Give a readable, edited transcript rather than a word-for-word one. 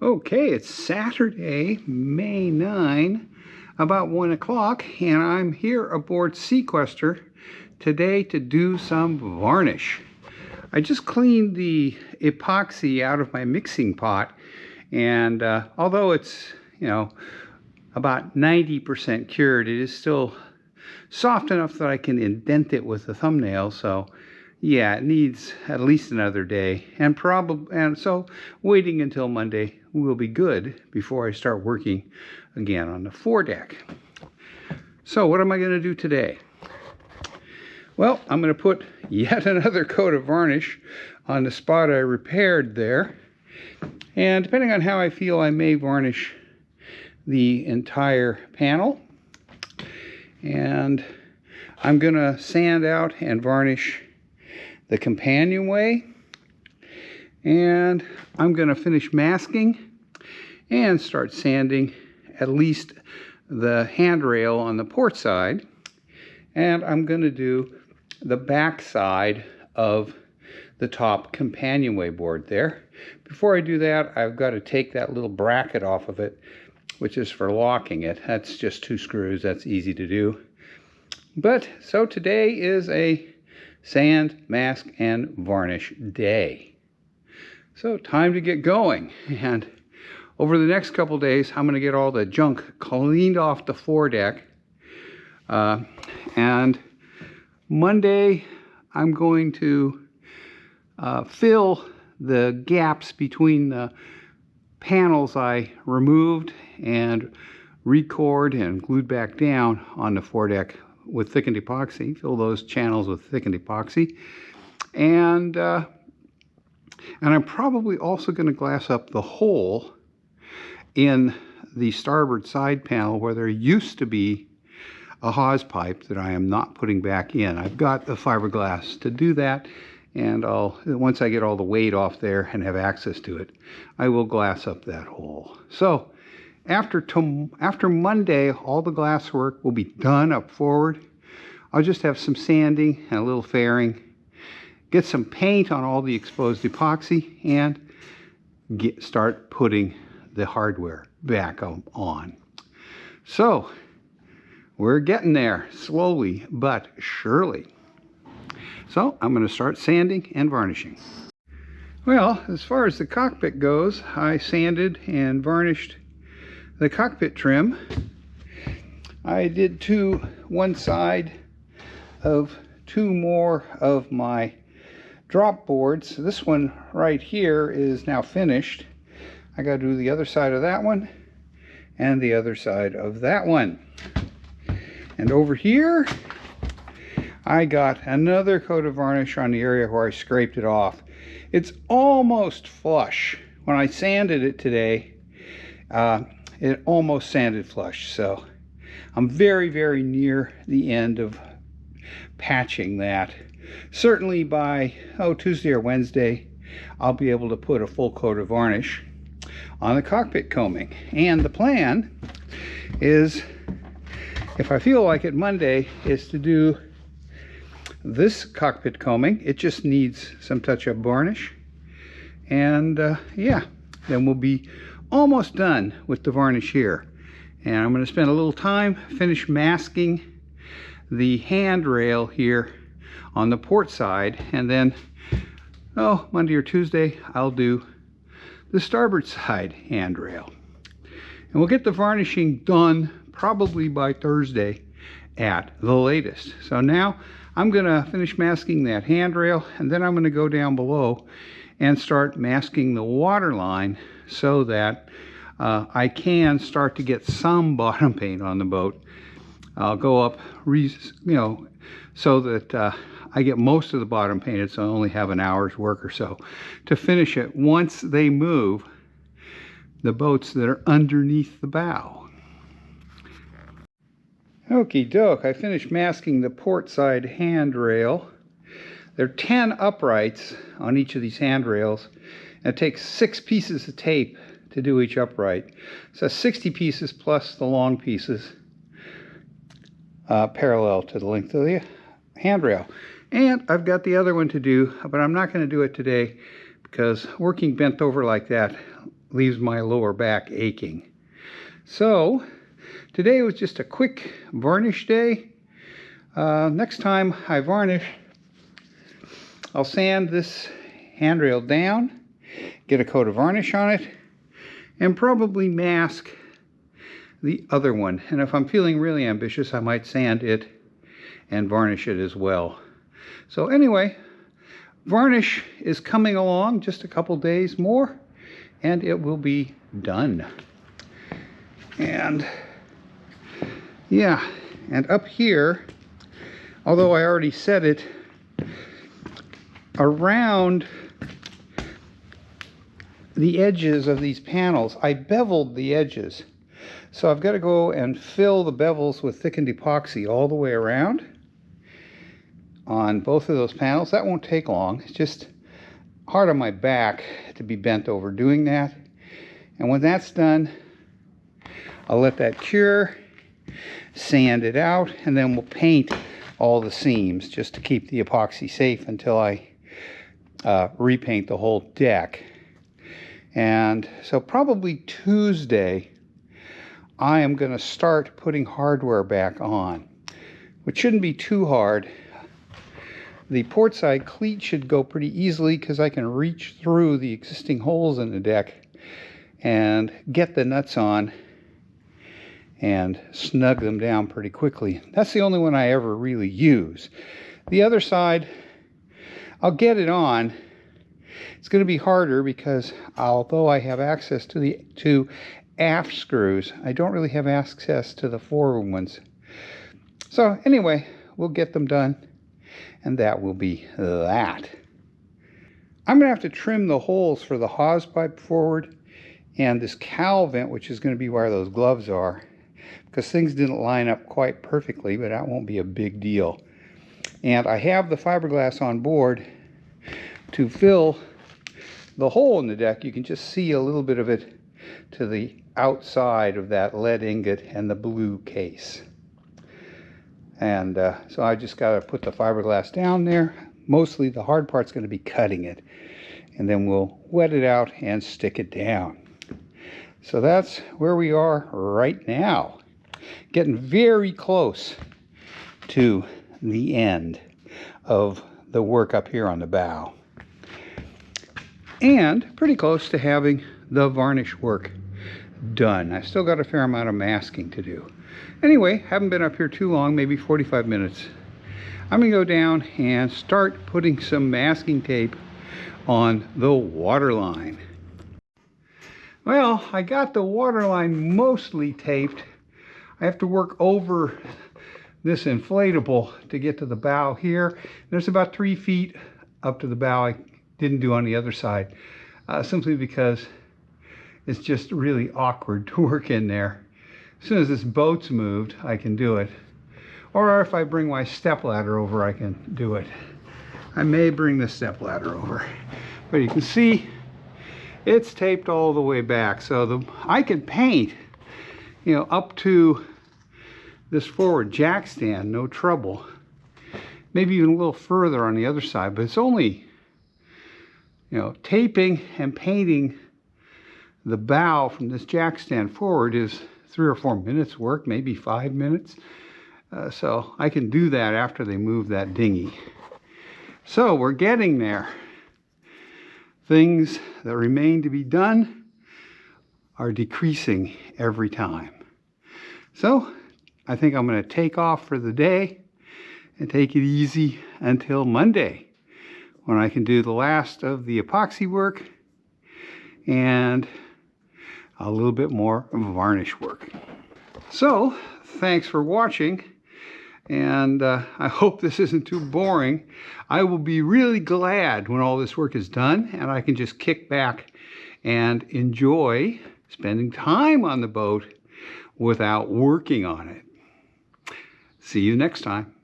Okay, it's Saturday, May 9, about 1 o'clock, and I'm here aboard Seaquestor today to do some varnish. I just cleaned the epoxy out of my mixing pot, and although it's, about 90% cured, it is still soft enough that I can indent it with a thumbnail, so yeah, it needs at least another day, and so waiting until Monday will be good before I start working again on the foredeck. So what am I going to do today? Well, I'm going to put yet another coat of varnish on the spot I repaired there, and depending on how I feel, I may varnish the entire panel, and I'm going to sand out and varnish the companionway, and I'm going to finish masking and start sanding at least the handrail on the port side, and I'm going to do the back side of the top companionway board there. Before I do that, I've got to take that little bracket off of it, which is for locking it. That's just 2 screws. That's easy to do. But so today is a sand, mask, and varnish day. So time to get going. And over the next couple days, I'm going to get all the junk cleaned off the foredeck. And Monday, I'm going to fill the gaps between the panels I removed and recored and glued back down on the foredeck with thickened epoxy. Fill those channels with thickened epoxy, and I'm probably also going to glass up the hole in the starboard side panel where there used to be a hose pipe that I am not putting back in. I've got the fiberglass to do that, and once I get all the weight off there and have access to it, I will glass up that hole. So after Monday, all the glass work will be done up forward. I'll just have some sanding and a little fairing, get some paint on all the exposed epoxy, and start putting the hardware back on. So we're getting there, slowly but surely. So I'm going to start sanding and varnishing. Well, as far as the cockpit goes, I sanded and varnished the cockpit trim. I did one side of 2 more of my drop boards. This one right here is now finished. I got to do the other side of that one and the other side of that one. And over here, I got another coat of varnish on the area where I scraped it off. It's almost flush. When I sanded it today, it almost sanded flush, so I'm very, very near the end of patching that. Certainly by Tuesday or Wednesday, I'll be able to put a full coat of varnish on the cockpit coaming. And the plan is, if I feel like it, Monday is to do this cockpit coaming. It just needs some touch-up varnish, and yeah, then we'll be almost done with the varnish here. And I'm going to spend a little time finish masking the handrail here on the port side, and then Monday or Tuesday I'll do the starboard side handrail, and we'll get the varnishing done probably by Thursday at the latest. So now I'm going to finish masking that handrail, and then I'm going to go down below and start masking the waterline so that I can start to get some bottom paint on the boat. I'll go up, so that I get most of the bottom painted, so I only have an hour's work or so to finish it once they move the boats that are underneath the bow. Okie doke, I finished masking the port side handrail. There are 10 uprights on each of these handrails, and it takes 6 pieces of tape to do each upright. So 60 pieces plus the long pieces parallel to the length of the handrail. And I've got the other one to do, but I'm not going to do it today because working bent over like that leaves my lower back aching. So today was just a quick varnish day. Next time I varnish, I'll sand this handrail down, get a coat of varnish on it, and probably mask the other one. And if I'm feeling really ambitious, I might sand it and varnish it as well. So anyway, varnish is coming along, just a couple days more, and it will be done. And yeah, and up here, although I already said it, around the edges of these panels, I beveled the edges. So I've got to go and fill the bevels with thickened epoxy all the way around on both of those panels. That won't take long. It's just hard on my back to be bent over doing that. And when that's done, I'll let that cure, sand it out, and then we'll paint all the seams just to keep the epoxy safe until I repaint the whole deck. And so probably Tuesday, I am going to start putting hardware back on, which shouldn't be too hard. The port side cleat should go pretty easily because I can reach through the existing holes in the deck and get the nuts on and snug them down pretty quickly. That's the only one I ever really use. The other side, I'll get it on. It's going to be harder because although I have access to the two aft screws, I don't really have access to the forward ones. So anyway, we'll get them done, and that will be that. I'm going to have to trim the holes for the hose pipe forward and this cowl vent, which is going to be where those gloves are, because things didn't line up quite perfectly, but that won't be a big deal. And I have the fiberglass on board to fill the hole in the deck. You can just see a little bit of it to the outside of that lead ingot and the blue case. And so I just got to put the fiberglass down there. Mostly the hard part's going to be cutting it, and then we'll wet it out and stick it down. So that's where we are right now. Getting very close to the end of the work up here on the bow. And pretty close to having the varnish work done. I've still got a fair amount of masking to do. Anyway, haven't been up here too long, maybe 45 minutes. I'm going to go down and start putting some masking tape on the waterline. Well, I got the waterline mostly taped. I have to work over this inflatable to get to the bow here. There's about 3 feet up to the bow. I didn't do on the other side, simply because it's just really awkward to work in there. As soon as this boat's moved, I can do it. Or if I bring my stepladder over, I can do it. I may bring the stepladder over. But you can see it's taped all the way back. So I can paint, up to this forward jack stand, no trouble. Maybe even a little further on the other side, but it's only, taping and painting the bow from this jack stand forward is 3 or 4 minutes work, maybe 5 minutes. So I can do that after they move that dinghy. So we're getting there. Things that remain to be done are decreasing every time. So I think I'm going to take off for the day and take it easy until Monday, when I can do the last of the epoxy work and a little bit more varnish work. So thanks for watching, and I hope this isn't too boring. I will be really glad when all this work is done and I can just kick back and enjoy spending time on the boat without working on it. See you next time.